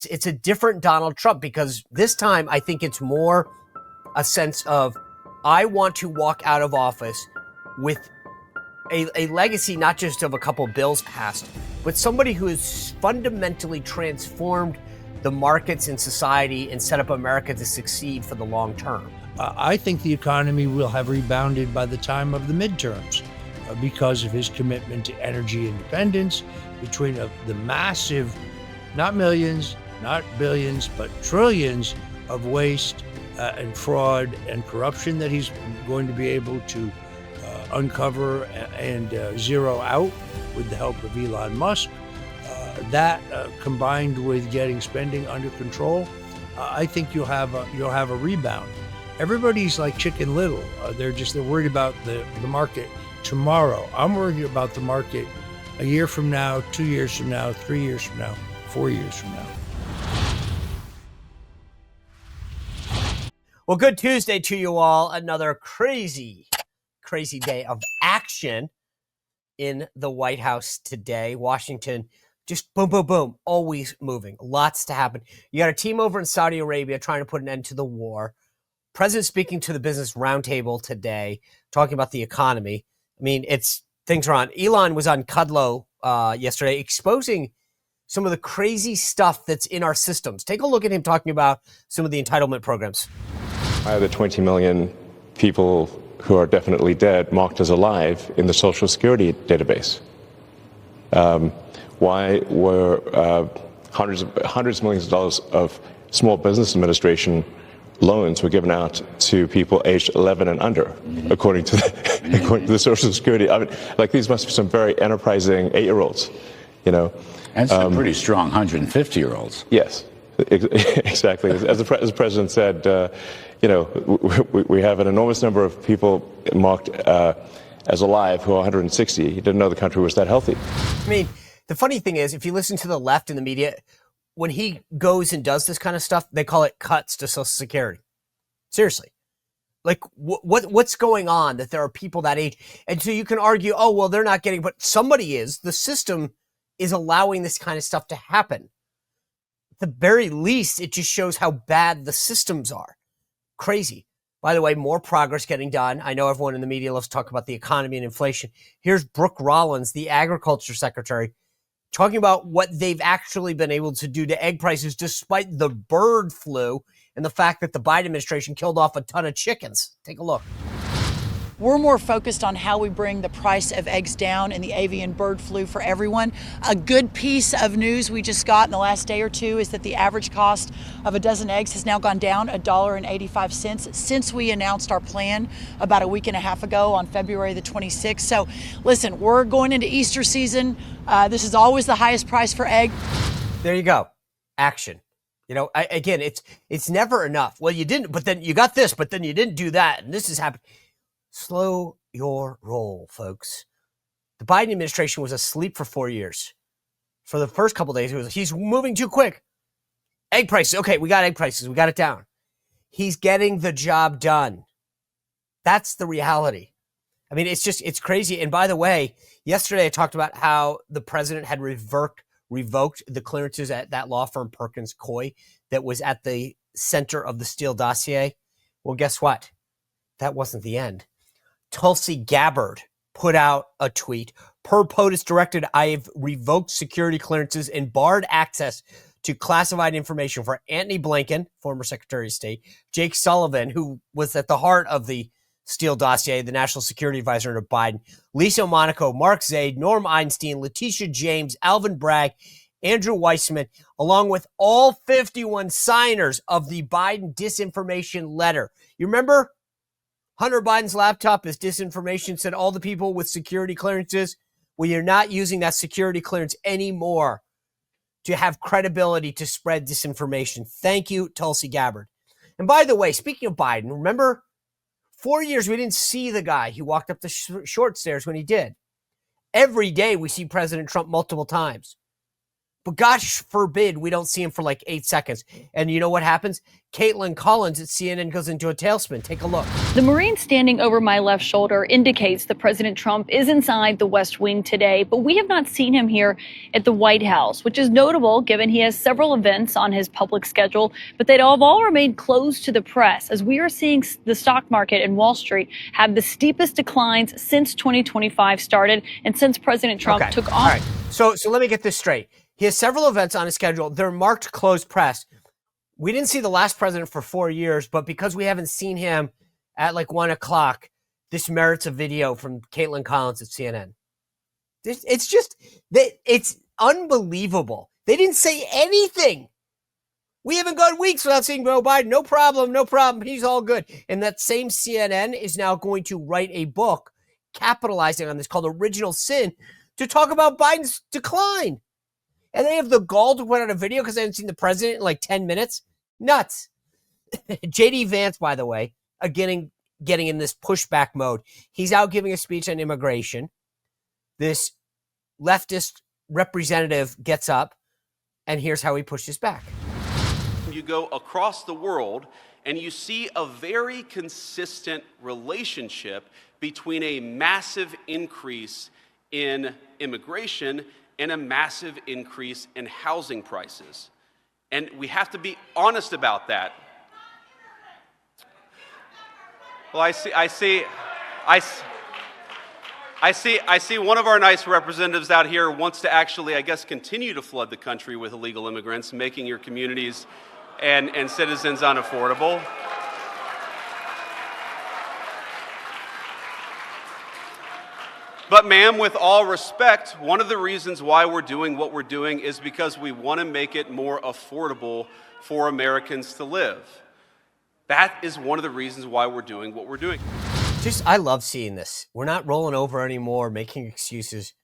It's a different Donald Trump, because this time I think it's more a sense of, I want to walk out of office with a legacy, not just of a couple bills passed, but somebody who has fundamentally transformed the markets in society and set up America to succeed for the long term. I think the economy will have rebounded by the time of the midterms because of his commitment to energy independence, between the massive, not millions, not billions, but trillions of waste and fraud and corruption that he's going to be able to uncover and zero out with the help of Elon Musk. That combined with getting spending under control, I think you'll have a rebound. Everybody's like Chicken Little. They're worried about the market tomorrow. I'm worried about the market a year from now, 2 years from now, 3 years from now, 4 years from now. Well, good Tuesday to you all. Another crazy day of action in the White House today. Washington, just boom, boom, boom, always moving. Lots to happen. You got a team over in Saudi Arabia trying to put an end to the war. President speaking to the Business Roundtable today, talking about the economy. I mean, things are on. Elon was on Kudlow yesterday, exposing some of the crazy stuff that's in our systems. Take a look at him talking about some of the entitlement programs. Why are the 20 million people who are definitely dead marked as alive in the Social Security database? Why were hundreds of millions of dollars of Small Business Administration loans were given out to people aged 11 and under, according to the Social Security? I mean, like, these must be some very enterprising 8-year-olds, you know. And some pretty strong 150-year-olds. Yes, exactly. As the president said, you know, we have an enormous number of people marked as alive who are 160. He didn't know the country was that healthy. I mean, the funny thing is, if you listen to the left in the media, when he goes and does this kind of stuff, they call it cuts to Social Security. Seriously. Like, what's going on that there are people that age? And so you can argue, oh, well, they're not getting, but somebody is. The system is allowing this kind of stuff to happen. At the very least, it just shows how bad the systems are. Crazy. By the way, more progress getting done. I know everyone in the media loves to talk about the economy and inflation. Here's Brooke Rollins, the agriculture secretary, talking about what they've actually been able to do to egg prices despite the bird flu and the fact that the Biden administration killed off a ton of chickens. Take a look. We're more focused on how we bring the price of eggs down in the avian bird flu for everyone. A good piece of news we just got in the last day or two is that the average cost of a dozen eggs has now gone down $1.85 since we announced our plan about a week and a half ago on February the 26th. So listen, we're going into Easter season. This is always the highest price for egg. There you go. Action. You know, again, it's never enough. Well, you didn't, but then you got this, but then you didn't do that. And this is happening. Slow your roll, folks. The Biden administration was asleep for 4 years. For the first couple of days, he's moving too quick. Egg prices. Okay, we got egg prices. We got it down. He's getting the job done. That's the reality. I mean, it's crazy. And by the way, yesterday I talked about how the president had revoked the clearances at that law firm, Perkins Coie, that was at the center of the Steele dossier. Well, guess what? That wasn't the end. Tulsi Gabbard put out a tweet. Per POTUS directed, I have revoked security clearances and barred access to classified information for Antony Blinken, former Secretary of State, Jake Sullivan, who was at the heart of the Steele dossier, the national security advisor under Biden, Lisa Monaco, Mark Zaid, Norm Einstein, Letitia James, Alvin Bragg, Andrew Weissman, along with all 51 signers of the Biden disinformation letter. You remember? Hunter Biden's laptop is disinformation, said all the people with security clearances. Well, you're not using that security clearance anymore to have credibility to spread disinformation. Thank you, Tulsi Gabbard. And by the way, speaking of Biden, remember, 4 years we didn't see the guy. He walked up the short stairs when he did. Every day we see President Trump multiple times. But gosh forbid we don't see him for like 8 seconds. And you know what happens? Caitlin Collins at CNN goes into a tailspin. Take a look. The Marine standing over my left shoulder indicates that President Trump is inside the West Wing today, but we have not seen him here at the White House, which is notable given he has several events on his public schedule, but they'd have all remained closed to the press, as we are seeing the stock market and Wall Street have the steepest declines since 2025 started and since President Trump took office. All right. So let me get this straight. He has several events on his schedule. They're marked closed press. We didn't see the last president for 4 years, but because we haven't seen him at like 1 o'clock, this merits a video from Caitlin Collins at CNN. It's unbelievable. They didn't say anything. We haven't gone weeks without seeing Joe Biden. No problem. He's all good. And that same CNN is now going to write a book capitalizing on this called Original Sin to talk about Biden's decline. And they have the gall to put out a video because they haven't seen the president in like 10 minutes. Nuts. J.D. Vance, by the way, getting in this pushback mode. He's out giving a speech on immigration. This leftist representative gets up, and here's how he pushes back. You go across the world, and you see a very consistent relationship between a massive increase in immigration and a massive increase in housing prices. And we have to be honest about that. Well, I see one of our nice representatives out here wants to actually, I guess, continue to flood the country with illegal immigrants, making your communities and citizens unaffordable. But ma'am, with all respect, one of the reasons why we're doing what we're doing is because we want to make it more affordable for Americans to live. That is one of the reasons why we're doing what we're doing. I love seeing this. We're not rolling over anymore, making excuses.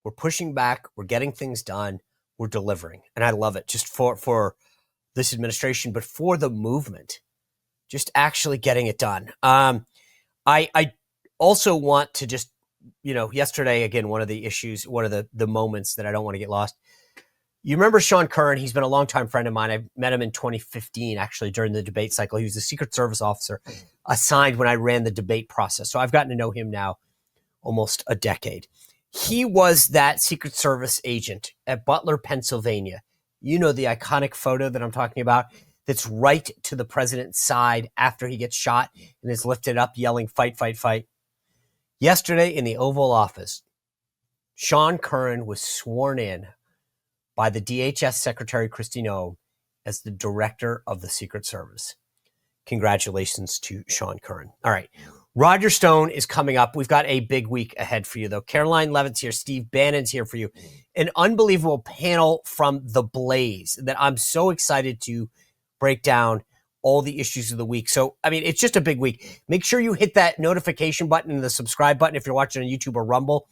We're pushing back. We're getting things done. We're delivering. And I love it just for this administration, but for the movement, just actually getting it done. I also want to just, yesterday, again, one of the moments that I don't want to get lost. You remember Sean Curran? He's been a longtime friend of mine. I met him in 2015, actually, during the debate cycle. He was a Secret Service officer assigned when I ran the debate process. So I've gotten to know him now almost a decade. He was that Secret Service agent at Butler, Pennsylvania. You know the iconic photo that I'm talking about that's right to the president's side after he gets shot and is lifted up yelling, "Fight, fight, fight." Yesterday in the Oval Office, Sean Curran was sworn in by the DHS Secretary Kristi Noem as the director of the Secret Service. Congratulations to Sean Curran. All right. Roger Stone is coming up. We've got a big week ahead for you, though. Caroline Levitt's here. Steve Bannon's here for you. An unbelievable panel from The Blaze that I'm so excited to break down all the issues of the week. So, it's just a big week. Make sure you hit that notification button and the subscribe button if you're watching on YouTube or Rumble.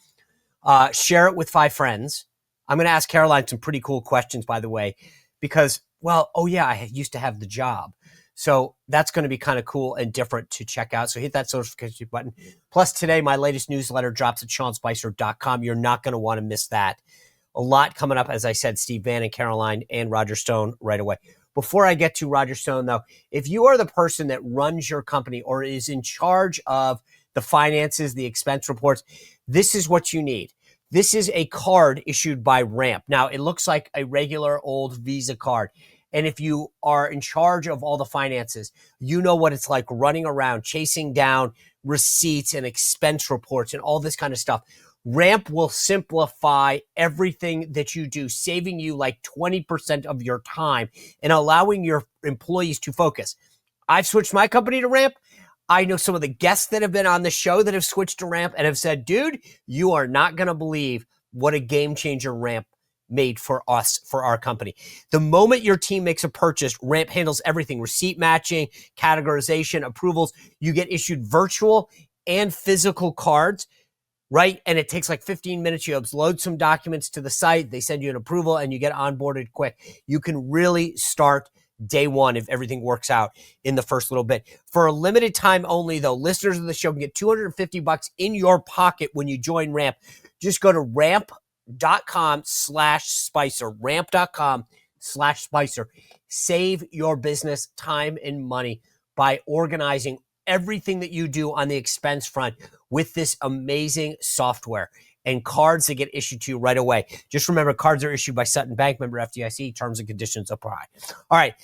Share it with 5 friends. I'm going to ask Caroline some pretty cool questions, by the way, because, I used to have the job. So that's going to be kind of cool and different to check out. So hit that notification button. Plus, today, my latest newsletter drops at SeanSpicer.com. You're not going to want to miss that. A lot coming up, as I said, Steve Bannon, Caroline, and Roger Stone right away. Before I get to Roger Stone, though, if you are the person that runs your company or is in charge of the finances, the expense reports, this is what you need. This is a card issued by Ramp. Now, it looks like a regular old Visa card. And if you are in charge of all the finances, you know what it's like running around, chasing down receipts and expense reports and all this kind of stuff. Ramp will simplify everything that you do, saving you like 20% of your time and allowing your employees to focus. I've switched my company to Ramp. I know some of the guests that have been on the show that have switched to Ramp and have said, dude, you are not going to believe what a game changer Ramp made for us, for our company. The moment your team makes a purchase, Ramp handles everything: receipt matching, categorization, approvals. You get issued virtual and physical cards, right? And it takes like 15 minutes. You upload some documents to the site. They send you an approval and you get onboarded quick. You can really start day one if everything works out in the first little bit. For a limited time only, though, listeners of the show can get $250 in your pocket when you join Ramp. Just go to ramp.com ramp.com/Spicer, ramp.com/Spicer. Save your business time and money by organizing everything that you do on the expense front with this amazing software and cards that get issued to you right away. Just remember, cards are issued by Sutton Bank, member FDIC, terms and conditions apply. All right.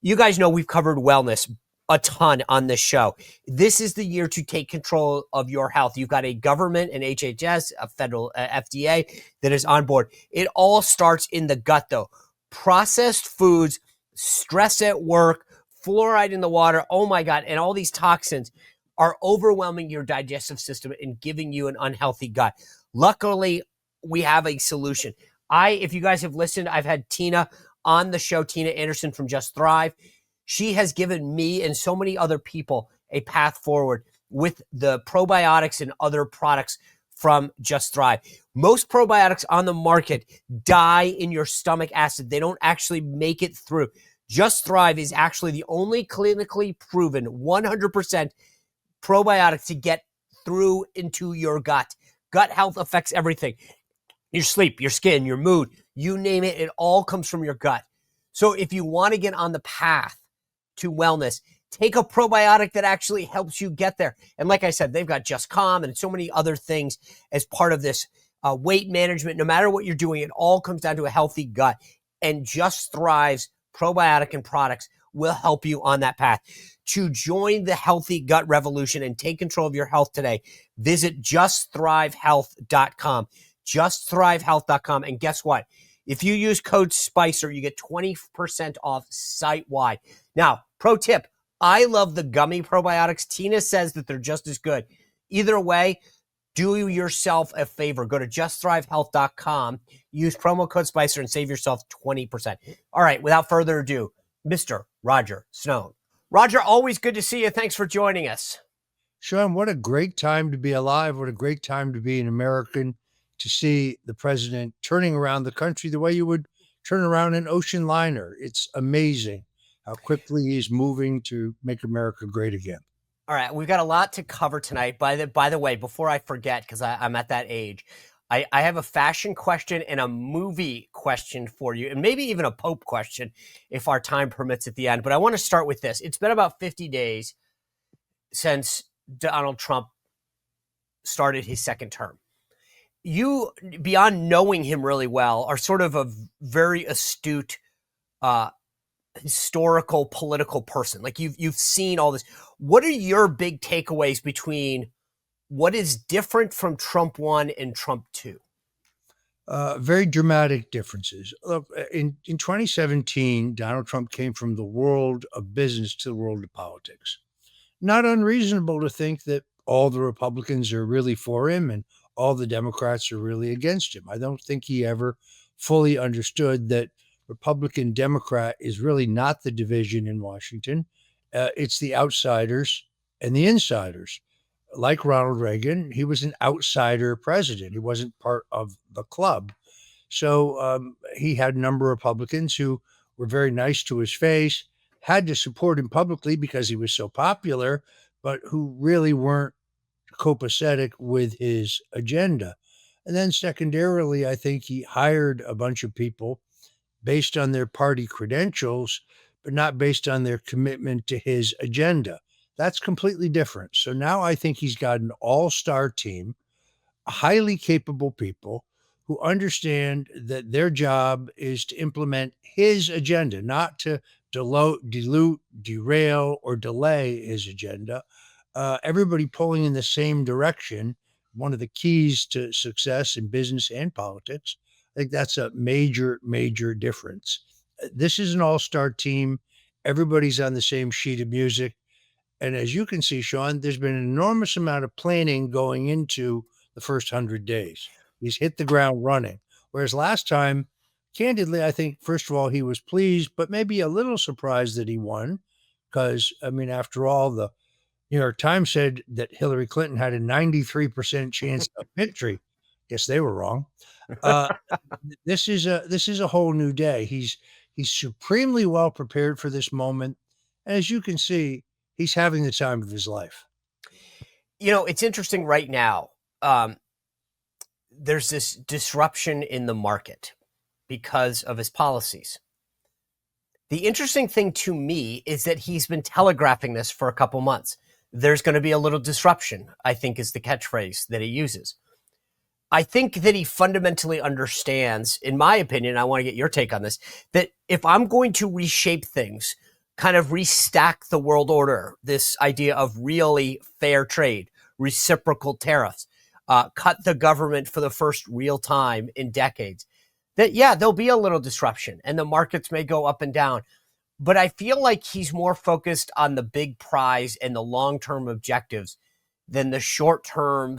You guys know we've covered wellness a ton on this show. This is the year to take control of your health. You've got a government, an HHS, a federal FDA that is on board. It all starts in the gut, though. Processed foods, stress at work, fluoride in the water, oh my God, and all these toxins are overwhelming your digestive system and giving you an unhealthy gut. Luckily, we have a solution. If you guys have listened, I've had Tina on the show, Tina Anderson from Just Thrive. She has given me and so many other people a path forward with the probiotics and other products from Just Thrive. Most probiotics on the market die in your stomach acid. They don't actually make it through. Just Thrive is actually the only clinically proven 100% probiotic to get through into your gut. Gut health affects everything. Your sleep, your skin, your mood, you name it, it all comes from your gut. So if you want to get on the path to wellness, take a probiotic that actually helps you get there. And like I said, they've got Just Calm and so many other things as part of this weight management. No matter what you're doing, it all comes down to a healthy gut. And Just Thrive's probiotic and products will help you on that path. To join the healthy gut revolution and take control of your health today, visit justthrivehealth.com. Justthrivehealth.com. And guess what? If you use code SPICER, you get 20% off site-wide. Now, pro tip, I love the gummy probiotics. Tina says that they're just as good. Either way, do yourself a favor. Go to justthrivehealth.com, use promo code SPICER, and save yourself 20%. All right, without further ado, Mr. Roger Stone. Roger, always good to see you. Thanks for joining us. Sean, what a great time to be alive. What a great time to be an American, to see the president turning around the country the way you would turn around an ocean liner. It's amazing how quickly he's moving to make America great again. All right, we've got a lot to cover tonight. By the way, before I forget, because I'm at that age, I have a fashion question and a movie question for you, and maybe even a Pope question if our time permits at the end. But I want to start with this. It's been about 50 days since Donald Trump started his second term. You, beyond knowing him really well, are sort of a very astute historical political person. Like you've seen all this. What are your big takeaways between what is different from Trump 1 and Trump 2? Very dramatic differences. Look, in 2017, Donald Trump came from the world of business to the world of politics. Not unreasonable to think that all the Republicans are really for him and all the Democrats are really against him. I don't think he ever fully understood that Republican Democrat is really not the division in Washington. It's the outsiders and the insiders. Like Ronald Reagan, he was an outsider president. He wasn't part of the club. So he had a number of Republicans who were very nice to his face, had to support him publicly because he was so popular, but who really weren't copacetic with his agenda. And then secondarily, I think he hired a bunch of people based on their party credentials, but not based on their commitment to his agenda. That's completely different. So now I think he's got an all-star team, highly capable people who understand that their job is to implement his agenda, not to dilute, derail, or delay his agenda. Everybody pulling in the same direction, one of the keys to success in business and politics. I think that's a major, major difference. This is an all-star team. Everybody's on the same sheet of music. And as you can see, Sean, there's been an enormous amount of planning going into the first 100 days. He's hit the ground running. Whereas last time, candidly, I think, first of all, he was pleased, but maybe a little surprised that he won. Because, I mean, after all, the New York Times said that Hillary Clinton had a 93% chance of victory. Guess they were wrong. This is a whole new day. He's supremely well prepared for this moment. And as you can see, he's having the time of his life. You know, it's interesting right now. there's this disruption in the market because of his policies. The interesting thing to me is that he's been telegraphing this for a couple months. There's going to be a little disruption, I think, is the catchphrase that he uses. I think that he fundamentally understands, in my opinion, I want to get your take on this, that if I'm going to reshape things, kind of restack the world order, this idea of really fair trade, reciprocal tariffs, cut the government for the first real time in decades, that, yeah, there'll be a little disruption and the markets may go up and down. But I feel like he's more focused on the big prize and the long-term objectives than the short-term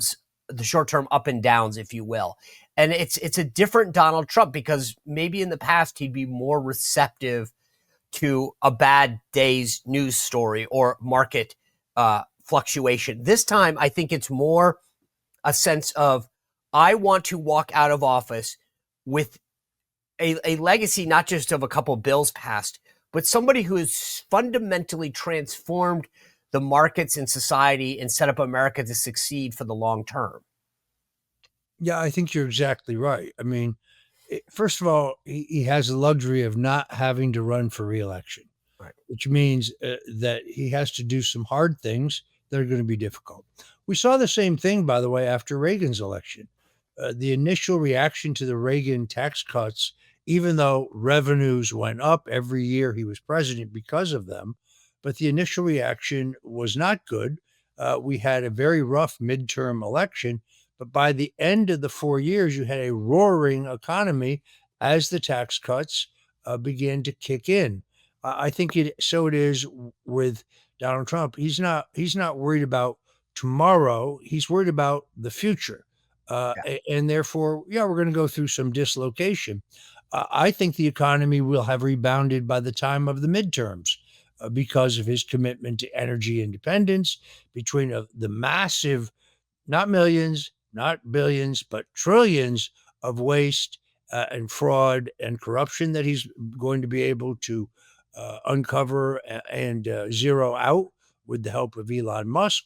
up and downs, if you will. And it's a different Donald Trump, because maybe in the past he'd be more receptive to a bad day's news story or market fluctuation. This time, I think it's more a sense of, I want to walk out of office with a legacy, not just of a couple bills passed, but somebody who has fundamentally transformed the markets and society and set up America to succeed for the long term. Yeah, I think you're exactly right. I mean, first of all, he has the luxury of not having to run for reelection, right, which means that he has to do some hard things that are going to be difficult. We saw the same thing, by the way, after Reagan's election. The initial reaction to the Reagan tax cuts, even though revenues went up every year he was president because of them, but the initial reaction was not good. We had a very rough midterm election, but by the end of the 4 years, you had a roaring economy as the tax cuts began to kick in. I think it is with Donald Trump. He's not worried about tomorrow. He's worried about the future. And therefore, we're going to go through some dislocation. I think the economy will have rebounded by the time of the midterms because of his commitment to energy independence, between the massive, not millions, not billions, but trillions of waste and fraud and corruption that he's going to be able to uncover and zero out with the help of Elon Musk.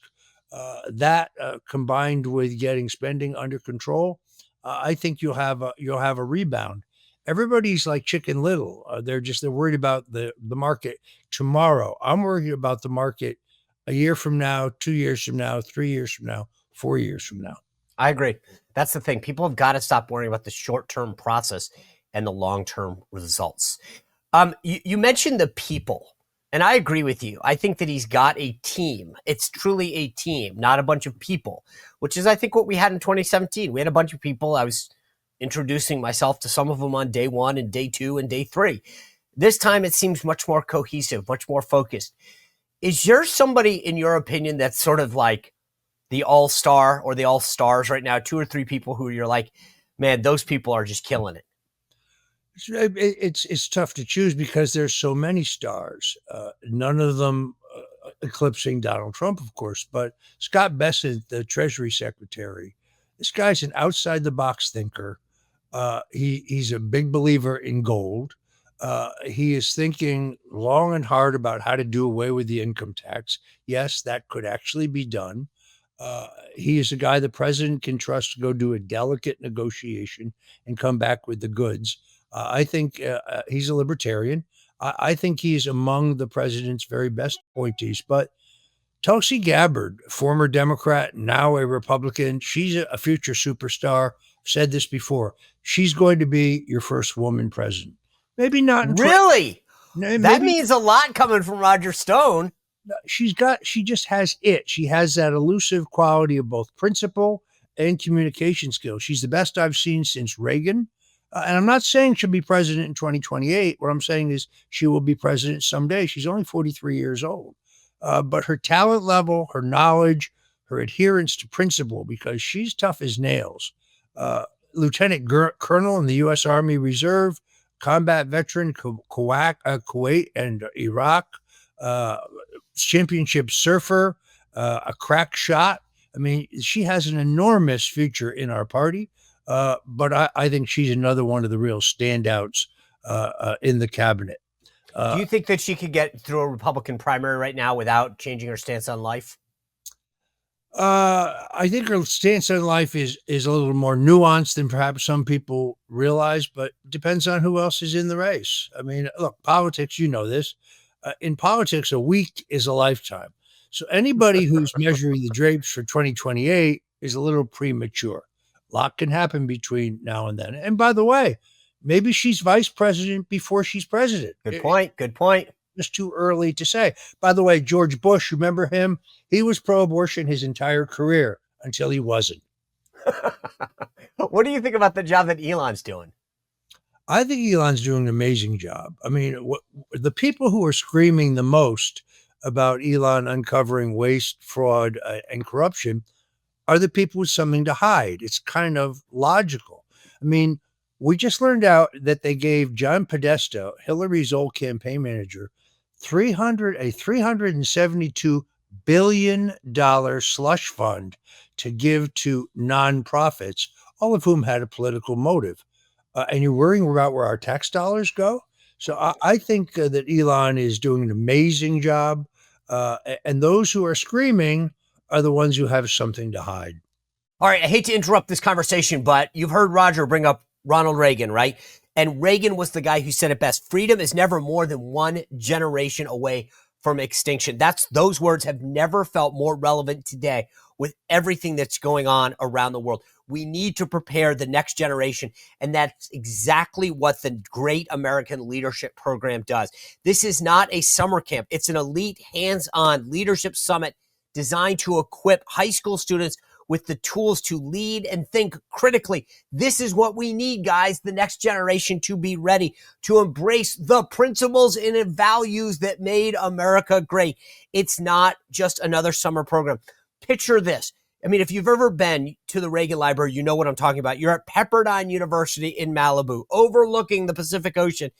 That combined with getting spending under control, I think you'll have a rebound. Everybody's like Chicken Little. They're worried about the market tomorrow. I'm worried about the market a year from now, 2 years from now, 3 years from now, 4 years from now. I agree. That's the thing. People have got to stop worrying about the short-term process and the long-term results. You mentioned the people, and I agree with you. I think that he's got a team. It's truly a team, not a bunch of people, which is, I think, what we had in 2017. We had a bunch of people. I was introducing myself to some of them on day 1 and day 2 and day 3. This time it seems much more cohesive, much more focused. Is there somebody, in your opinion, that's sort of like the all-star or the all-stars right now, 2 or 3 people who you're like, man, those people are just killing it? It's tough to choose because there's so many stars, none of them eclipsing Donald Trump, of course, but Scott Bessent, the Treasury Secretary, this guy's an outside-the-box thinker. He's a big believer in gold. He is thinking long and hard about how to do away with the income tax. Yes, that could actually be done. He is a guy the president can trust to go do a delicate negotiation and come back with the goods. I think he's a libertarian. I think he's among the president's very best appointees. But Tulsi Gabbard, former Democrat, now a Republican, she's a future superstar. I've said this before. She's going to be your first woman president. Maybe not. Really? That means a lot coming from Roger Stone. She just has it. She has that elusive quality of both principle and communication skills. She's the best I've seen since Reagan. And I'm not saying she'll be president in 2028. What I'm saying is she will be president someday. She's only 43 years old. But her talent level, her knowledge, her adherence to principle, because she's tough as nails. Lieutenant Colonel in the U.S. Army Reserve, combat veteran, Kuwait and Iraq, championship surfer, a crack shot. I mean, she has an enormous future in our party. But I think she's another one of the real standouts in the cabinet. Do you think that she could get through a Republican primary right now without changing her stance on life? I think her stance on life is a little more nuanced than perhaps some people realize, but depends on who else is in the race. I mean, look, politics, you know this. In politics, a week is a lifetime. So anybody who's measuring the drapes for 2028 is a little premature. A lot can happen between now and then. And by the way, maybe she's vice president before she's president. Good point. Good point. Just too early to say. By the way, George Bush, remember him? He was pro-abortion his entire career until he wasn't. What do you think about the job that Elon's doing? I think Elon's doing an amazing job. I mean, the people who are screaming the most about Elon uncovering waste, fraud, and corruption are the people with something to hide. It's kind of logical. I mean, we just learned out that they gave John Podesta, Hillary's old campaign manager, $372 billion slush fund to give to nonprofits, all of whom had a political motive. And you're worrying about where our tax dollars go? So I think that Elon is doing an amazing job. And those who are screaming are the ones who have something to hide. All right, I hate to interrupt this conversation, but you've heard Roger bring up Ronald Reagan, right? And Reagan was the guy who said it best. Freedom is never more than one generation away from extinction. Those words have never felt more relevant today with everything that's going on around the world. We need to prepare the next generation, and that's exactly what the Great American Leadership Program does. This is not a summer camp. It's an elite, hands-on leadership summit designed to equip high school students with the tools to lead and think critically. This is what we need, guys, the next generation to be ready to embrace the principles and values that made America great. It's not just another summer program. Picture this. I mean, if you've ever been to the Reagan Library, you know what I'm talking about. You're at Pepperdine University in Malibu, overlooking the Pacific Ocean,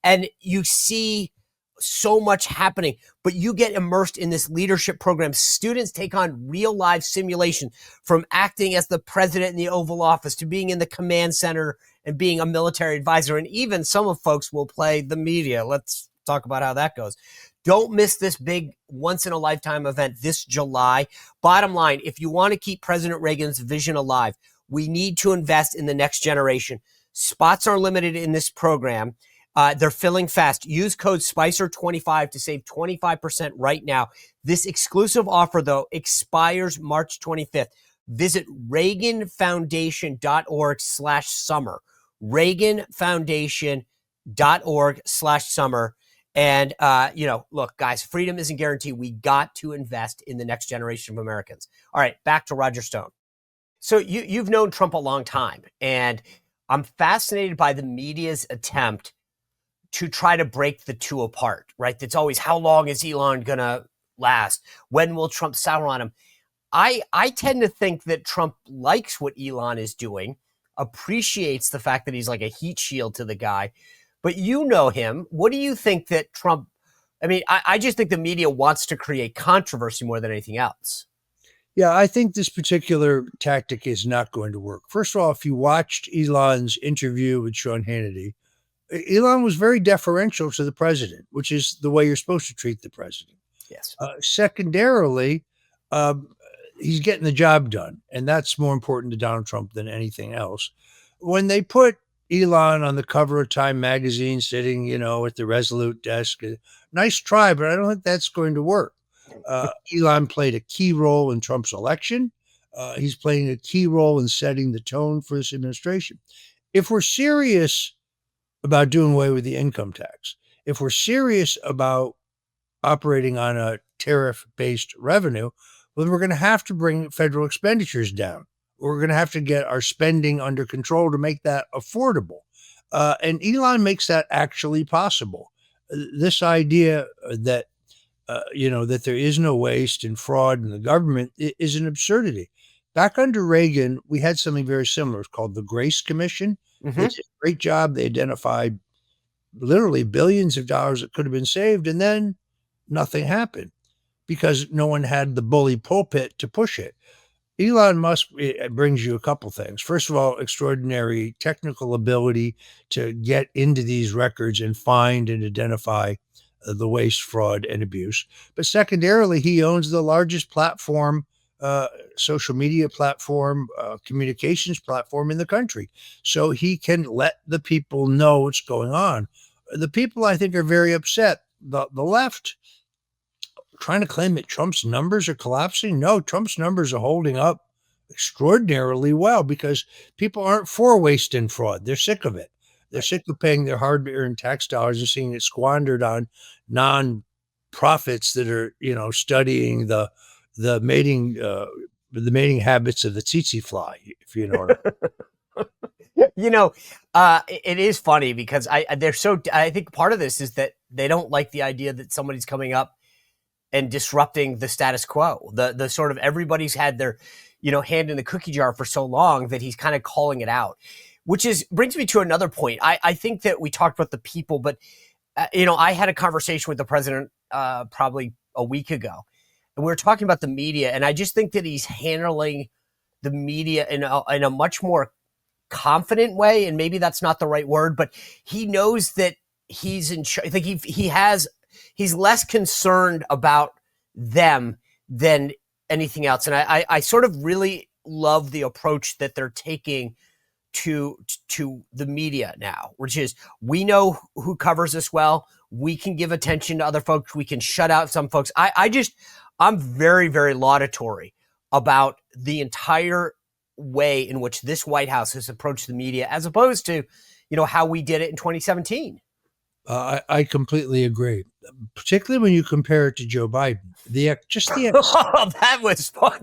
and you see so much happening, but you get immersed in this leadership program. Students take on real life simulations, from acting as the president in the Oval Office to being in the command center and being a military advisor. And even some of folks will play the media. Let's talk about how that goes. Don't miss this big once in a lifetime event this July. Bottom line, if you want to keep President Reagan's vision alive, we need to invest in the next generation. Spots are limited in this program. They're filling fast. Use code SPICER25 to save 25% right now. This exclusive offer, though, expires March 25th. Visit ReaganFoundation.org/summer. ReaganFoundation.org/summer. And, look, guys, freedom isn't guaranteed. We got to invest in the next generation of Americans. All right, back to Roger Stone. So you've known Trump a long time, and I'm fascinated by the media's attempt to try to break the two apart, right? That's always, how long is Elon going to last? When will Trump sour on him? I tend to think that Trump likes what Elon is doing, appreciates the fact that he's like a heat shield to the guy. But you know him. What do you think that Trump, I just think the media wants to create controversy more than anything else. Yeah, I think this particular tactic is not going to work. First of all, if you watched Elon's interview with Sean Hannity, Elon was very deferential to the president, which is the way you're supposed to treat the president. Yes. Secondarily, he's getting the job done, and that's more important to Donald Trump than anything else. When they put Elon on the cover of Time magazine, sitting, at the Resolute desk, nice try, but I don't think that's going to work. Elon played a key role in Trump's election. He's playing a key role in setting the tone for this administration. If we're serious about doing away with the income tax, if we're serious about operating on a tariff-based revenue, well, then we're going to have to bring federal expenditures down. We're going to have to get our spending under control to make that affordable. And Elon makes that actually possible. This idea that, that there is no waste and fraud in the government is an absurdity. Back under Reagan, we had something very similar. It's called the Grace Commission. Mm-hmm. They did a great job. They identified literally billions of dollars that could have been saved, and then nothing happened because no one had the bully pulpit to push it. Elon Musk brings you a couple things. First of all, extraordinary technical ability to get into these records and find and identify the waste, fraud, and abuse. But secondarily, he owns the largest platform social media platform, communications platform in the country. So he can let the people know what's going on. The people, I think, are very upset. The left trying to claim that Trump's numbers are collapsing. No, Trump's numbers are holding up extraordinarily well because people aren't for waste and fraud. They're sick of it. They're sick of paying their hard-earned tax dollars and seeing it squandered on non-profits that are, studying the mating habits of the tsetse fly, if you know what I mean. It is funny because I think part of this is that they don't like the idea that somebody's coming up and disrupting the status quo. The sort of everybody's had their, hand in the cookie jar for so long that he's kind of calling it out, which brings me to another point. I think that we talked about the people, but I had a conversation with the president probably a week ago, and we were talking about the media, and I just think that he's handling the media in a much more confident way, and maybe that's not the right word, but he knows that he's in charge. Like he's less concerned about them than anything else, and I sort of really love the approach that they're taking to the media now, which is we know who covers us well. We can give attention to other folks. We can shut out some folks. I'm very, very laudatory about the entire way in which this White House has approached the media, as opposed to, how we did it in 2017. I completely agree, particularly when you compare it to Joe Biden.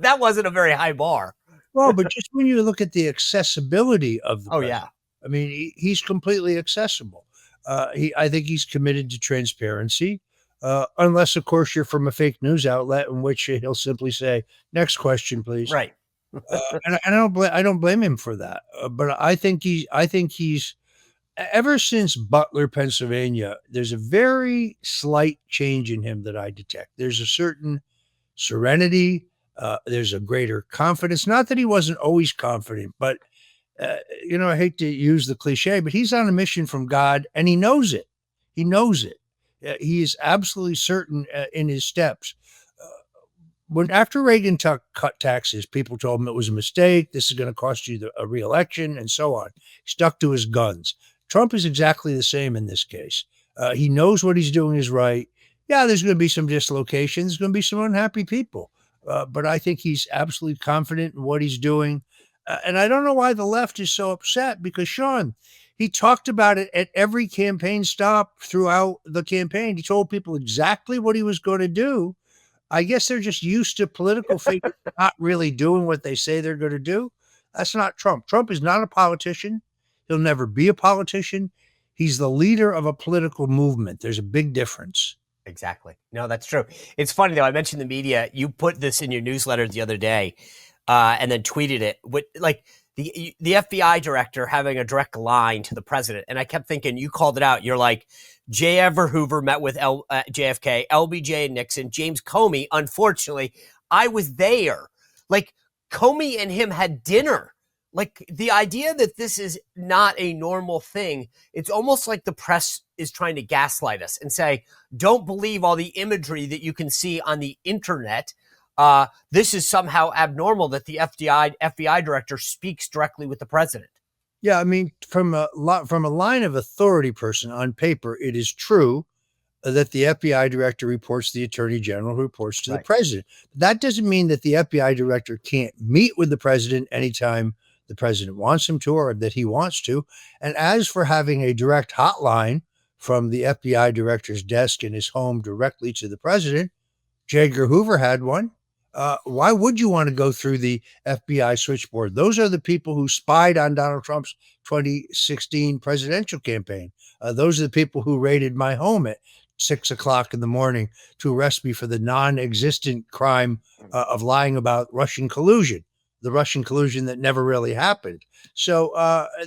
That wasn't a very high bar. Well, but just when you look at the accessibility of the president, yeah. I mean, he's completely accessible. I think he's committed to transparency, unless, of course, you're from a fake news outlet in which he'll simply say, "Next question, please." Right. And I don't blame him for that. But I think he's ever since Butler, Pennsylvania, there's a very slight change in him that I detect. There's a certain serenity. There's a greater confidence. Not that he wasn't always confident, but, I hate to use the cliche, but he's on a mission from God and he knows it. He knows it. He is absolutely certain in his steps. After Reagan cut taxes, people told him it was a mistake. This is going to cost you a re-election and so on. He stuck to his guns. Trump is exactly the same in this case. He knows what he's doing is right. Yeah, there's going to be some dislocation. There's going to be some unhappy people. But I think he's absolutely confident in what he's doing. And I don't know why the left is so upset because, Sean, he talked about it at every campaign stop throughout the campaign. He told people exactly what he was going to do. I guess they're just used to political figures not really doing what they say they're going to do. That's not Trump. Trump is not a politician. He'll never be a politician. He's the leader of a political movement. There's a big difference. Exactly. No, that's true. It's funny, though. I mentioned the media. You put this in your newsletter the other day and then tweeted it with the FBI director having a direct line to the president. And I kept thinking, you called it out. You're like, J. Edgar Hoover met with JFK, LBJ and Nixon, James Comey. Unfortunately, I was there. Like, Comey and him had dinner. Like, the idea that this is not a normal thing, it's almost like the press is trying to gaslight us and say, don't believe all the imagery that you can see on the internet. This is somehow abnormal that the FBI director speaks directly with the president. Yeah, I mean, from a line of authority person on paper, it is true that the FBI director reports to the attorney general, who reports to the president. That doesn't mean that the FBI director can't meet with the president anytime the president wants him to or that he wants to. And as for having a direct hotline from the FBI director's desk in his home directly to the president, J. Edgar Hoover had one. Why would you want to go through the FBI switchboard? Those are the people who spied on Donald Trump's 2016 presidential campaign. Those are the people who raided my home at 6 o'clock in the morning to arrest me for the non-existent crime of lying about Russian collusion, the Russian collusion that never really happened. So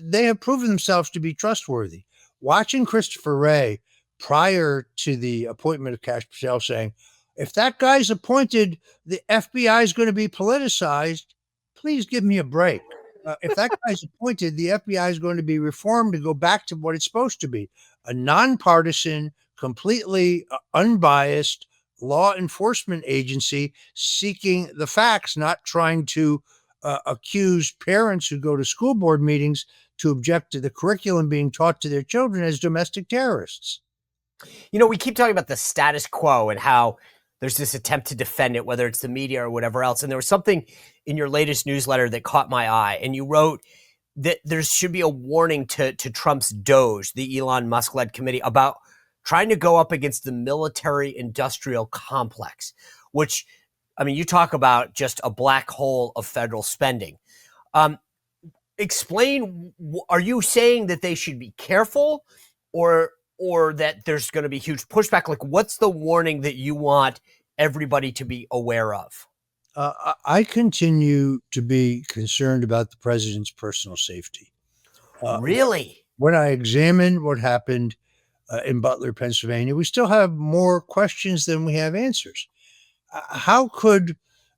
they have proven themselves to be trustworthy. Watching Christopher Wray prior to the appointment of Kash Patel saying, if that guy's appointed, the FBI is going to be politicized. Please give me a break. If that guy's appointed, the FBI is going to be reformed to go back to what it's supposed to be, a nonpartisan, completely unbiased, law enforcement agency seeking the facts, not trying to accuse parents who go to school board meetings to object to the curriculum being taught to their children as domestic terrorists. We keep talking about the status quo and how there's this attempt to defend it, whether it's the media or whatever else. And there was something in your latest newsletter that caught my eye. And you wrote that there should be a warning to Trump's DOGE, the Elon Musk-led committee, about trying to go up against the military-industrial complex, which, you talk about just a black hole of federal spending. Explain, are you saying that they should be careful or that there's going to be huge pushback? Like, what's the warning that you want everybody to be aware of? I continue to be concerned about the president's personal safety. Really? When I examine what happened in Butler, Pennsylvania, we still have more questions than we have answers. How could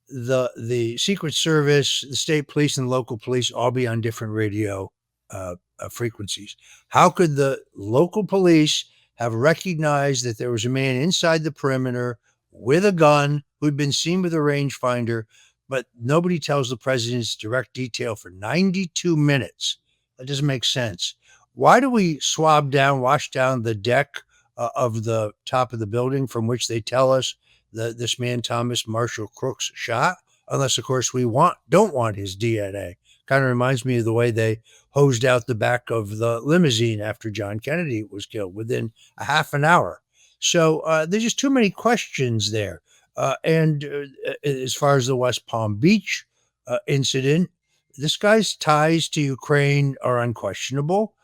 the Secret Service, the state police, and the local police all be on different radio frequencies? How could the local police have recognized that there was a man inside the perimeter with a gun who'd been seen with a rangefinder, but nobody tells the president's direct detail for 92 minutes? That doesn't make sense. Why do we wash down the deck of the top of the building from which they tell us that this man, Thomas Marshall Crooks, shot? Unless, of course, we don't want his DNA. Kind of reminds me of the way they hosed out the back of the limousine after John Kennedy was killed within a half an hour. So there's just too many questions there. And as far as the West Palm Beach incident, this guy's ties to Ukraine are unquestionable.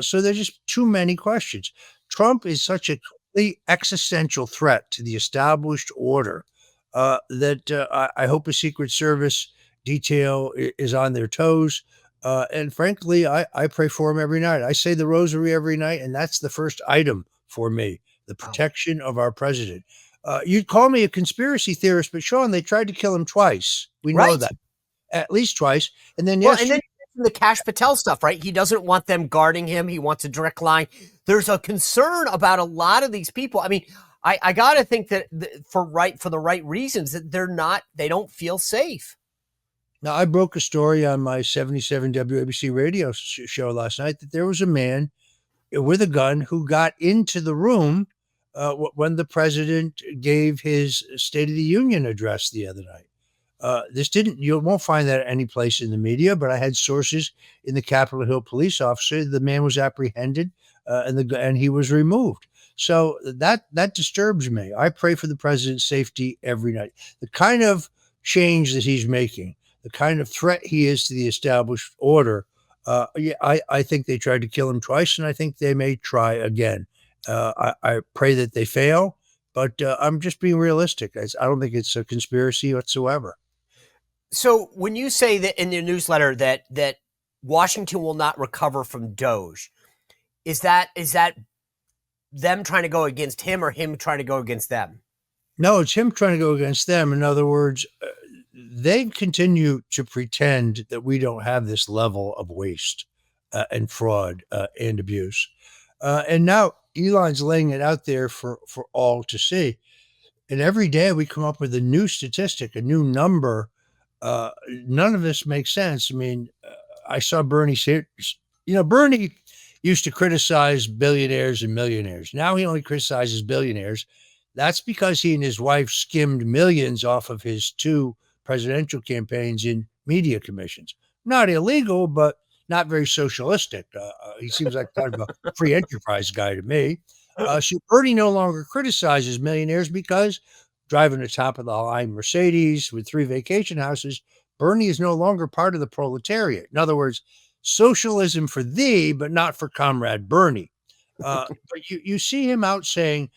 So there's just too many questions. Trump is such a complete existential threat to the established order that I hope a Secret Service detail is on their toes. And frankly, I pray for him every night. I say the rosary every night, and that's the first item for me, the protection of our president. You'd call me a conspiracy theorist, but Sean, they tried to kill him twice. We know that. At least twice. And then the Kash Patel stuff, right? He doesn't want them guarding him. He wants a direct line. There's a concern about a lot of these people. I got to think that for the right reasons, that they don't feel safe. Now, I broke a story on my 77 WABC radio show last night that there was a man with a gun who got into the room when the president gave his State of the Union address the other night. You won't find that any place in the media, but I had sources in the Capitol Hill police officer. The man was apprehended and he was removed. So that disturbs me. I pray for the president's safety every night. The kind of change that he's making, the kind of threat he is to the established order, I think they tried to kill him twice, and I think they may try again. I pray that they fail, but I'm just being realistic. I don't think it's a conspiracy whatsoever. So when you say that in your newsletter that Washington will not recover from DOGE, is that them trying to go against him or him trying to go against them? No, it's him trying to go against them. In other words, they continue to pretend that we don't have this level of waste and fraud and abuse. And now Elon's laying it out there for all to see. And every day we come up with a new statistic, a new number. None of this makes sense. I saw Bernie say, Bernie used to criticize billionaires and millionaires. Now he only criticizes billionaires. That's because he and his wife skimmed millions off of his 2 presidential campaigns in media commissions. Not illegal, but not very socialistic. He seems like kind of a free enterprise guy to me. So Bernie no longer criticizes millionaires because driving a top of the line Mercedes with 3 vacation houses, Bernie is no longer part of the proletariat. In other words, socialism for thee, but not for Comrade Bernie. But you see him out saying,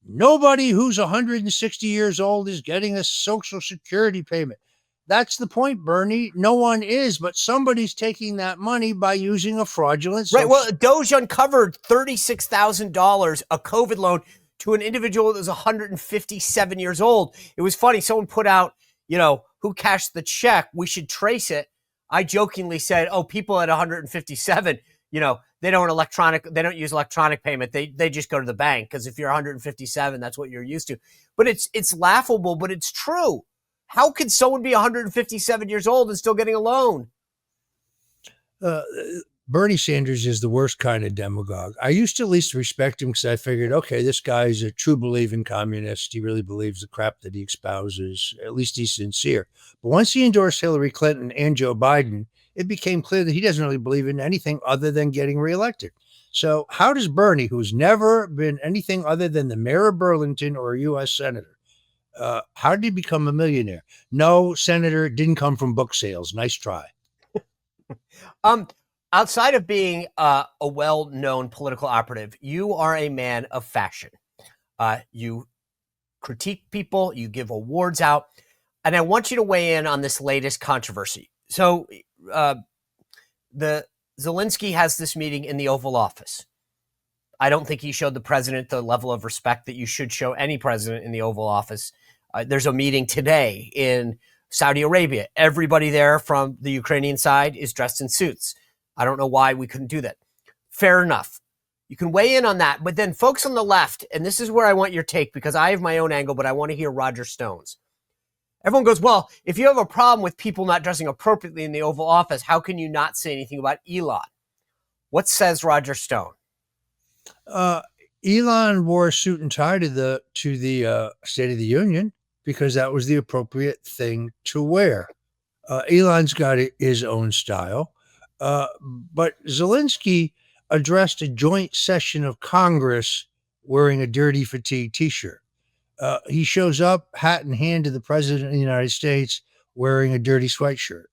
nobody who's 160 years old is getting a Social Security payment. That's the point, Bernie. No one is, but somebody's taking that money by using a fraudulent. Right. Well, DOGE uncovered $36,000, a COVID loan to an individual that was 157 years old. It was funny. Someone put out, who cashed the check? We should trace it. I jokingly said, people at 157, they don't use electronic payment. They just go to the bank because if you're 157, that's what you're used to. But it's laughable, but it's true. How could someone be 157 years old and still getting a loan? Bernie Sanders is the worst kind of demagogue. I used to at least respect him because I figured, okay, this guy's a true believing communist. He really believes the crap that he espouses. At least he's sincere. But once he endorsed Hillary Clinton and Joe Biden, it became clear that he doesn't really believe in anything other than getting reelected. So how does Bernie, who's never been anything other than the mayor of Burlington or a U.S. senator, how did he become a millionaire? No, Senator, didn't come from book sales. Nice try. Outside of being a well-known political operative, you are a man of fashion. You critique people, you give awards out, and I want you to weigh in on this latest controversy. So the Zelenskyy has this meeting in the Oval Office. I don't think he showed the president the level of respect that you should show any president in the Oval Office. There's a meeting today in Saudi Arabia. Everybody there from the Ukrainian side is dressed in suits. I don't know why we couldn't do that. Fair enough. You can weigh in on that. But then folks on the left, and this is where I want your take because I have my own angle, but I want to hear Roger Stone's. Everyone goes, well, if you have a problem with people not dressing appropriately in the Oval Office, how can you not say anything about Elon? What says Roger Stone? Elon wore a suit and tie to the State of the Union because that was the appropriate thing to wear. Elon's got his own style. But Zelenskyy addressed a joint session of Congress wearing a dirty fatigue T-shirt. He shows up, hat in hand, to the president of the United States wearing a dirty sweatshirt.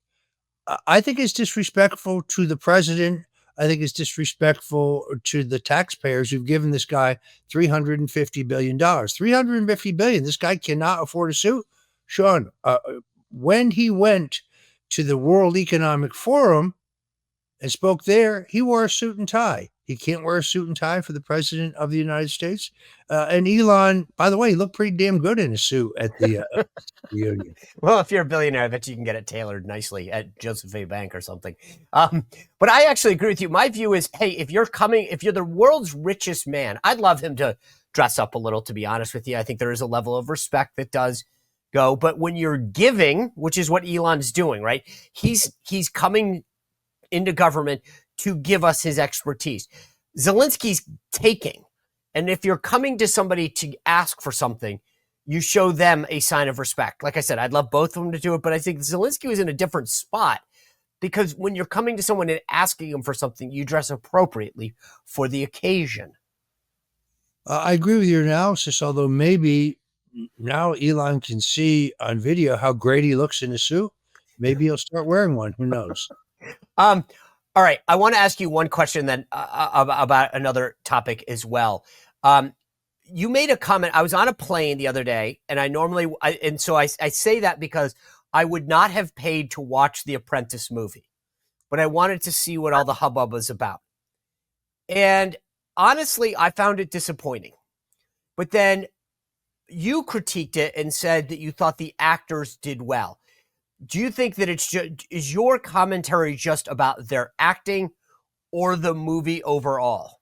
I think it's disrespectful to the president. I think it's disrespectful to the taxpayers who've given this guy $350 billion. $350 billion. This guy cannot afford a suit. Sean, when he went to the World Economic Forum and spoke there, he wore a suit and tie. He can't wear a suit and tie for the president of the United States. And Elon, by the way, he looked pretty damn good in a suit at the reunion. Well, if you're a billionaire, I bet you can get it tailored nicely at Joseph A. Bank or something. But I actually agree with you. My view is, hey, if you're the world's richest man, I'd love him to dress up a little, to be honest with you. I think there is a level of respect that does go. But when you're giving, which is what Elon's doing, right? He's coming into government to give us his expertise. Zelensky's taking. And if you're coming to somebody to ask for something, you show them a sign of respect. Like I said, I'd love both of them to do it, but I think Zelenskyy was in a different spot because when you're coming to someone and asking them for something, you dress appropriately for the occasion. I agree with your analysis, although maybe now Elon can see on video how great he looks in a suit. Maybe he'll start wearing one. Who knows? All right. I want to ask you one question then about another topic as well. You made a comment. I was on a plane the other day, and I say that because I would not have paid to watch the Apprentice movie, but I wanted to see what all the hubbub was about. And honestly, I found it disappointing. But then you critiqued it and said that you thought the actors did well. Do you think that is your commentary just about their acting or the movie overall?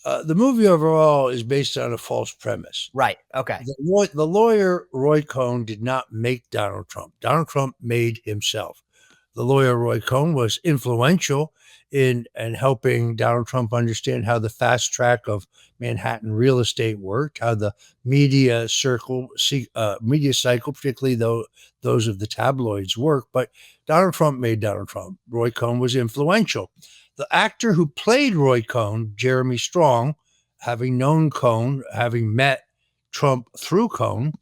The movie overall is based on a false premise. Right. Okay. The lawyer, Roy Cohn, did not make Donald Trump. Donald Trump made himself. The lawyer, Roy Cohn, was influential in helping Donald Trump understand how the fast track of Manhattan real estate worked, how the media cycle, particularly those of the tabloids, work. But Donald Trump made Donald Trump. Roy Cohn was influential. The actor who played Roy Cohn, Jeremy Strong, having known Cohn, having met Trump through Cohn,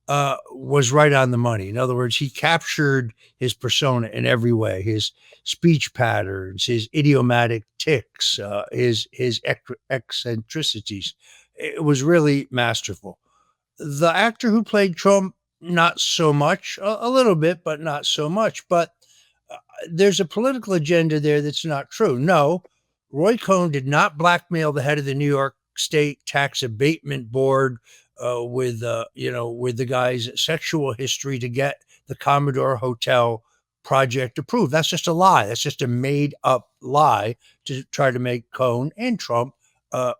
was right on the money. In other words, he captured his persona in every way, his speech patterns, his idiomatic tics, his eccentricities. It was really masterful. The actor who played Trump, not so much, a little bit, but not so much. But there's a political agenda there that's not true. No, Roy Cohn did not blackmail the head of the New York State Tax Abatement Board with the guy's sexual history to get the Commodore Hotel project approved. That's just a lie. That's just a made up lie to try to make Cohn and Trump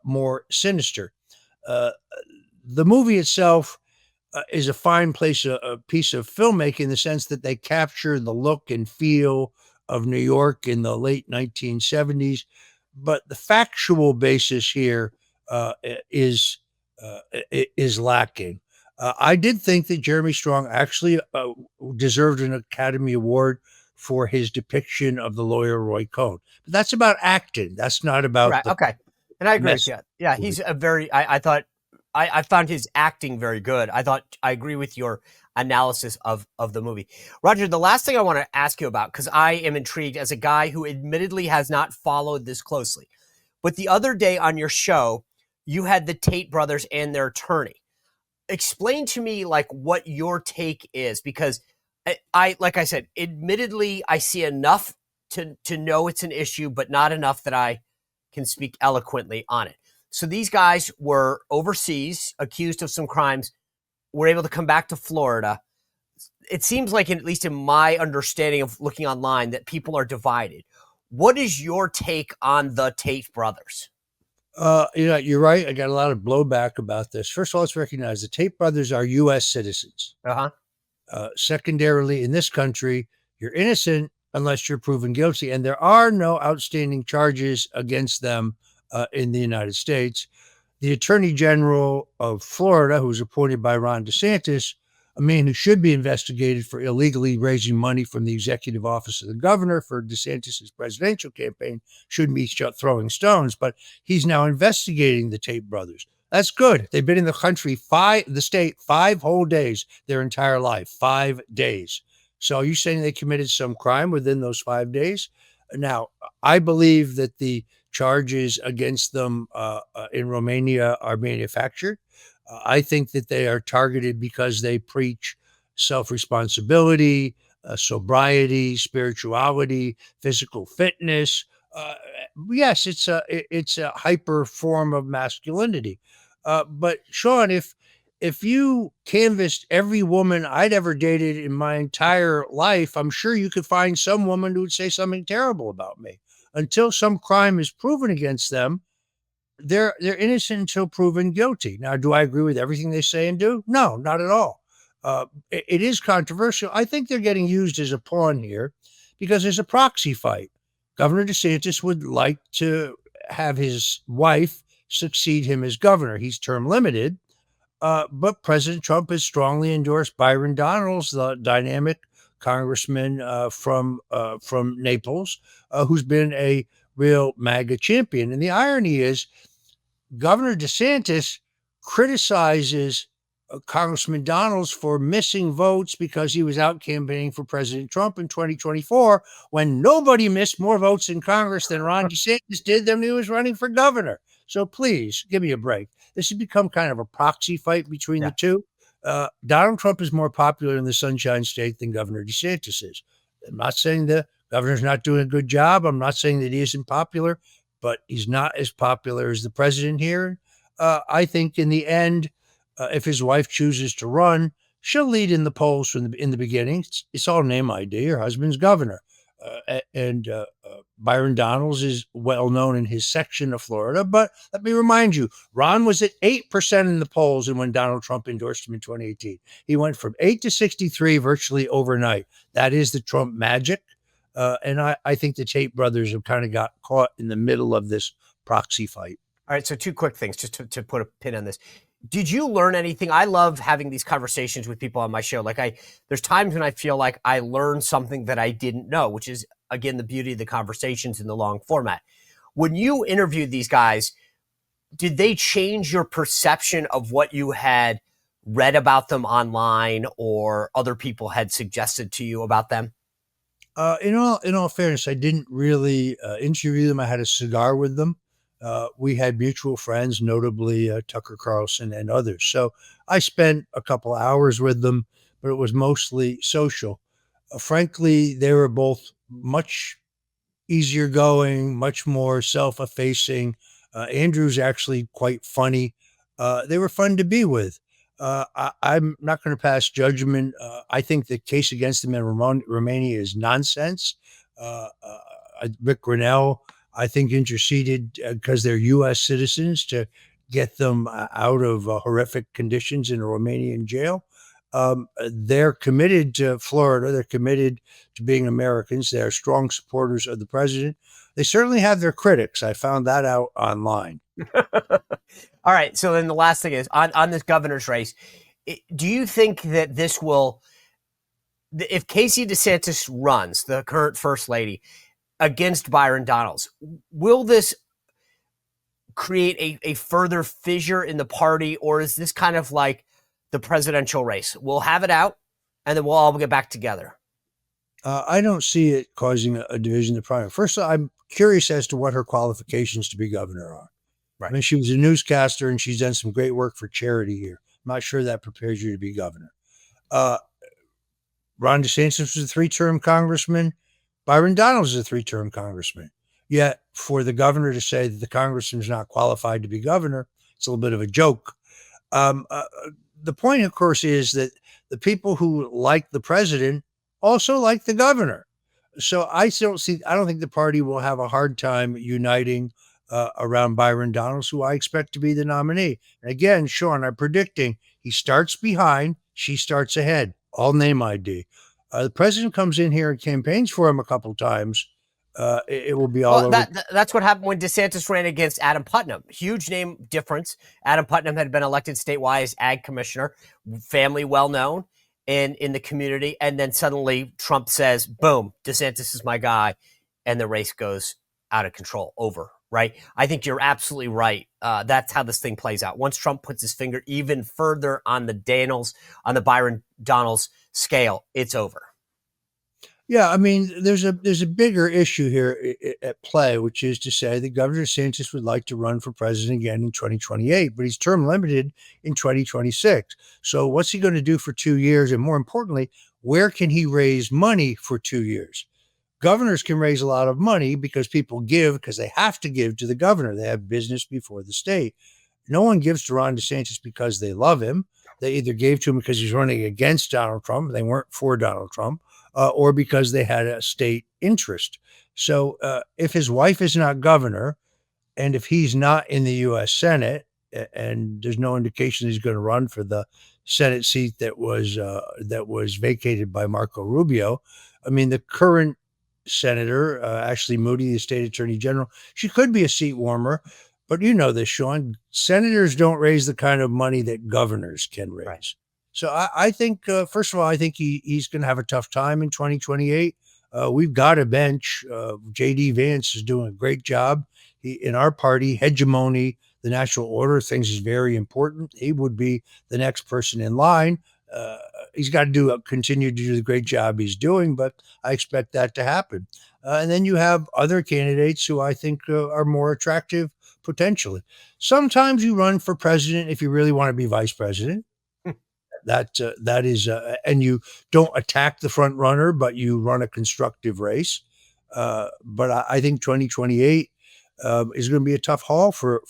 more sinister. The movie itself is a fine piece of filmmaking in the sense that they capture the look and feel of New York in the late 1970s. But the factual basis here is lacking. I did think that Jeremy Strong actually deserved an Academy Award for his depiction of the lawyer Roy Cohn. But that's about acting. That's not about right. Okay, and I agree with you. Yeah, he's a very. I thought I found his acting very good. I agree with your analysis of the movie. Roger, the last thing I want to ask you about, because I am intrigued as a guy who admittedly has not followed this closely, but the other day on your show, you had the Tate brothers and their attorney. Explain to me like what your take is, because I like I said, admittedly, I see enough to know it's an issue, but not enough that I can speak eloquently on it. So these guys were overseas, accused of some crimes, were able to come back to Florida. It seems like, at least in my understanding of looking online, that people are divided. What is your take on the Tate brothers? You're right. I got a lot of blowback about this. First of all, let's recognize the Tate brothers are U.S. citizens. Secondarily, in this country, you're innocent unless you're proven guilty, and there are no outstanding charges against them in the United States. The Attorney General of Florida, who's appointed by Ron DeSantis, a man who should be investigated for illegally raising money from the executive office of the governor for DeSantis' presidential campaign, shouldn't be throwing stones, but he's now investigating the Tate brothers. That's good. They've been in the country, 5 whole days, their entire life, 5 days. So are you saying they committed some crime within those 5 days? Now, I believe that the charges against them in Romania are manufactured. I think that they are targeted because they preach self-responsibility, sobriety, spirituality, physical fitness. Yes, it's a hyper form of masculinity. But Sean, if you canvassed every woman I'd ever dated in my entire life, I'm sure you could find some woman who would say something terrible about me. Until some crime is proven against them, they're innocent until proven guilty. Now, do I agree with everything they say and do? No, not at all. It is controversial. I think they're getting used as a pawn here because there's a proxy fight. Governor DeSantis would like to have his wife succeed him as governor. He's term limited, but President Trump has strongly endorsed Byron Donalds, the dynamic congressman from Naples, who's been a real MAGA champion. And the irony is, Governor DeSantis criticizes Congressman Donalds for missing votes because he was out campaigning for President Trump in 2024, when nobody missed more votes in Congress than Ron DeSantis did when he was running for governor. So please give me a break. This has become kind of a proxy fight between the two. Donald Trump is more popular in the Sunshine State than Governor DeSantis is. I'm not saying the governor's not doing a good job. I'm not saying that he isn't popular, but he's not as popular as the president here. I think in the end, if his wife chooses to run, she'll lead in the polls in the beginning. It's all name ID. Her husband's governor. And Byron Donalds is well known in his section of Florida. But let me remind you, Ron was at 8% in the polls and when Donald Trump endorsed him in 2018. He went from 8 to 63 virtually overnight. That is the Trump magic. And I think the Tate brothers have kind of got caught in the middle of this proxy fight. All right, so 2 quick things just to put a pin on this. Did you learn anything? I love having these conversations with people on my show. Like there's times when I feel like I learned something that I didn't know, which is, again, the beauty of the conversations in the long format. When you interviewed these guys, did they change your perception of what you had read about them online or other people had suggested to you about them? In all fairness, I didn't really interview them. I had a cigar with them. We had mutual friends, notably Tucker Carlson and others. So I spent a couple hours with them, but it was mostly social. Frankly, they were both much easier going, much more self-effacing. Andrew's actually quite funny. They were fun to be with. I'm not going to pass judgment. I think the case against them in Romania is nonsense. Rick Grinnell, I think, interceded because they're U.S. citizens to get them out of horrific conditions in a Romanian jail. They're committed to Florida. They're committed to being Americans. They're strong supporters of the president. They certainly have their critics. I found that out online. All right. So then the last thing is on this governor's race. Do you think that this will, if Casey DeSantis runs, the current first lady, against Byron Donalds, will this create a further fissure in the party, or is this kind of like the presidential race? We'll have it out, and then we'll all get back together. I don't see it causing a division in the primary. First, I'm curious as to what her qualifications to be governor are. Right. I mean, she was a newscaster, and she's done some great work for charity here. I'm not sure that prepares you to be governor. Ron DeSantis was a 3-term congressman. Byron Donalds is a 3-term congressman. Yet for the governor to say that the congressman is not qualified to be governor, it's a little bit of a joke. The point, of course, is that the people who like the president also like the governor. So I don't think the party will have a hard time uniting around Byron Donalds, who I expect to be the nominee. And again, Sean, I'm predicting he starts behind, she starts ahead, all name ID. The president comes in here and campaigns for him a couple times. It will be all over. That's what happened when DeSantis ran against Adam Putnam. Huge name difference. Adam Putnam had been elected statewide as ag commissioner, family well known in the community, and then suddenly Trump says, boom, DeSantis is my guy, and the race goes out of control. Over. Right? I think you're absolutely right. That's how this thing plays out. Once Trump puts his finger even further on the Byron Donalds scale, it's over. Yeah, I mean, there's a bigger issue here at play, which is to say that Governor DeSantis would like to run for president again in 2028, but he's term limited in 2026. So what's he going to do for 2 years? And more importantly, where can he raise money for 2 years? Governors can raise a lot of money because people give because they have to give to the governor. They have business before the state. No one gives to Ron DeSantis because they love him. They either gave to him because he's running against Donald Trump. They weren't for Donald Trump. Or because they had a state interest. So if his wife is not governor, and if he's not in the U.S. Senate, and there's no indication he's going to run for the Senate seat that was vacated by Marco Rubio, I mean, the current senator, Ashley Moody, the state attorney general, she could be a seat warmer. But you know this, Sean, senators don't raise the kind of money that governors can raise. Right. So I think, first of all, I think he's going to have a tough time in 2028. We've got a bench. J.D. Vance is doing a great job. In our party, hegemony, the national order, things is very important. He would be the next person in line. He's got to continue to do the great job he's doing, but I expect that to happen. And then you have other candidates who I think are more attractive potentially. Sometimes you run for president if you really want to be vice president. That is, and you don't attack the front runner, but you run a constructive race. But I think 2028 is going to be a tough haul for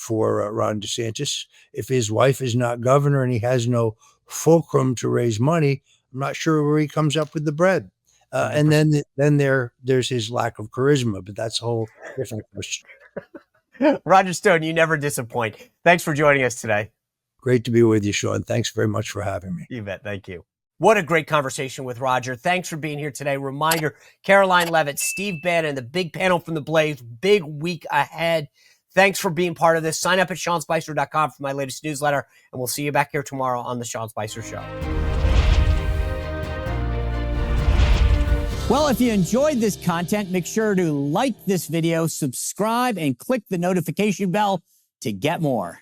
Ron DeSantis. If his wife is not governor and he has no fulcrum to raise money, I'm not sure where he comes up with the bread. And then there's his lack of charisma, but that's a whole different question. Roger Stone, you never disappoint. Thanks for joining us today. Great to be with you, Sean. Thanks very much for having me. You bet. Thank you. What a great conversation with Roger. Thanks for being here today. Reminder, Caroline Leavitt, Steve Bannon, the big panel from the Blaze, big week ahead. Thanks for being part of this. Sign up at SeanSpicer.com for my latest newsletter, and we'll see you back here tomorrow on The Sean Spicer Show. Well, if you enjoyed this content, make sure to like this video, subscribe, and click the notification bell to get more.